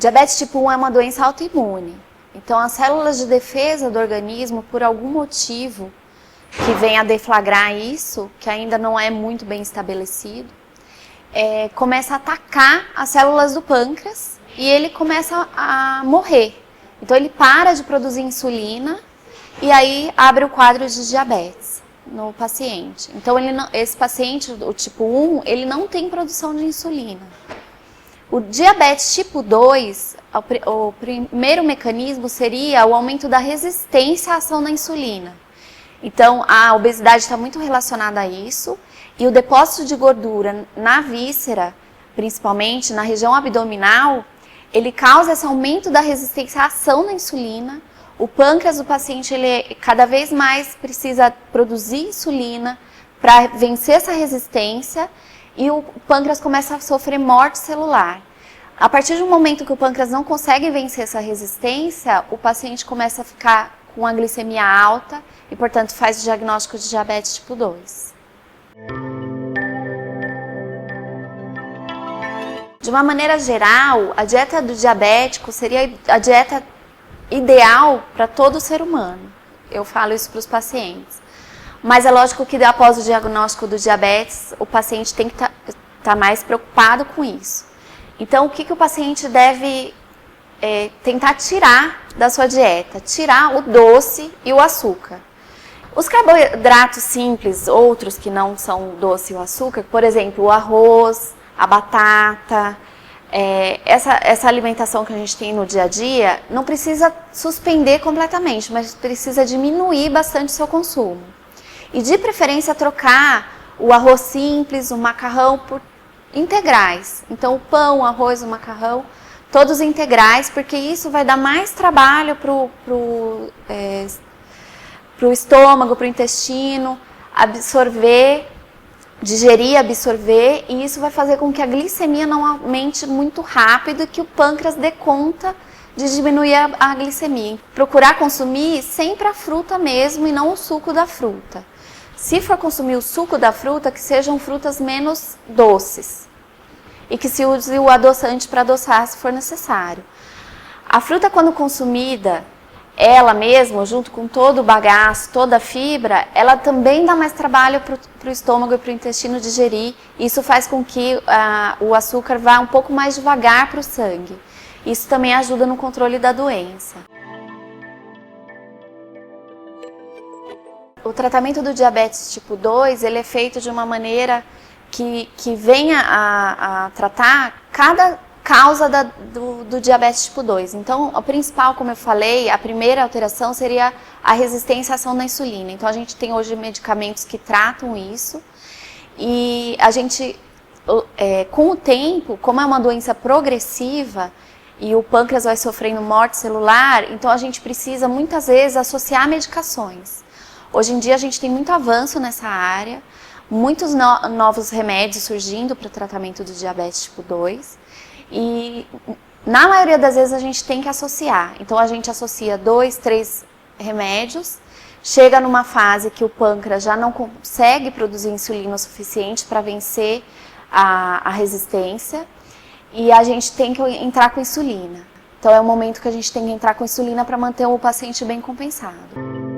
Diabetes tipo 1 é uma doença autoimune. Então, as células de defesa do organismo, por algum motivo que venha a deflagrar isso, que ainda não é muito bem estabelecido, começa a atacar as células do pâncreas e ele começa a morrer. Então, ele para de produzir insulina e aí abre o quadro de diabetes no paciente. Então, esse paciente, o tipo 1, ele não tem produção de insulina. O diabetes tipo 2, o primeiro mecanismo seria o aumento da resistência à ação da insulina. Então, a obesidade está muito relacionada a isso, e o depósito de gordura na víscera, principalmente na região abdominal, ele causa esse aumento da resistência à ação da insulina. O pâncreas do paciente, ele cada vez mais precisa produzir insulina para vencer essa resistência, e o pâncreas começa a sofrer morte celular. A partir do momento que o pâncreas não consegue vencer essa resistência, o paciente começa a ficar com a glicemia alta e, portanto, faz o diagnóstico de diabetes tipo 2. De uma maneira geral, a dieta do diabético seria a dieta ideal para todo ser humano. Eu falo isso para os pacientes. Mas é lógico que após o diagnóstico do diabetes, o paciente tem que estar mais preocupado com isso. Então, o que o paciente deve tentar tirar da sua dieta? Tirar o doce e o açúcar. Os carboidratos simples, outros que não são o doce e o açúcar, por exemplo, o arroz, a batata, essa alimentação que a gente tem no dia a dia, não precisa suspender completamente, mas precisa diminuir bastante o seu consumo. E de preferência trocar o arroz simples, o macarrão por integrais. Então, o pão, o arroz, o macarrão, todos integrais, porque isso vai dar mais trabalho pro estômago, pro intestino, digerir, absorver, e isso vai fazer com que a glicemia não aumente muito rápido e que o pâncreas dê conta de diminuir a glicemia. Procurar consumir sempre a fruta mesmo e não o suco da fruta. Se for consumir o suco da fruta, que sejam frutas menos doces e que se use o adoçante para adoçar se for necessário. A fruta, quando consumida, ela mesma, junto com todo o bagaço, toda a fibra, ela também dá mais trabalho para o estômago e para o intestino digerir. Isso faz com que o açúcar vá um pouco mais devagar para o sangue. Isso também ajuda no controle da doença. O tratamento do diabetes tipo 2, ele é feito de uma maneira que venha a tratar cada causa do diabetes tipo 2. Então, a principal, como eu falei, a primeira alteração seria a resistência à ação da insulina. Então, a gente tem hoje medicamentos que tratam isso. E a gente, com o tempo, como é uma doença progressiva e o pâncreas vai sofrendo morte celular, então a gente precisa, muitas vezes, associar medicações. Hoje em dia a gente tem muito avanço nessa área, muitos novos remédios surgindo para o tratamento do diabetes tipo 2 e na maioria das vezes a gente tem que associar. Então a gente associa 2, 3 remédios, chega numa fase que o pâncreas já não consegue produzir insulina o suficiente para vencer a resistência e a gente tem que entrar com insulina. Então é o momento que a gente tem que entrar com insulina para manter o paciente bem compensado.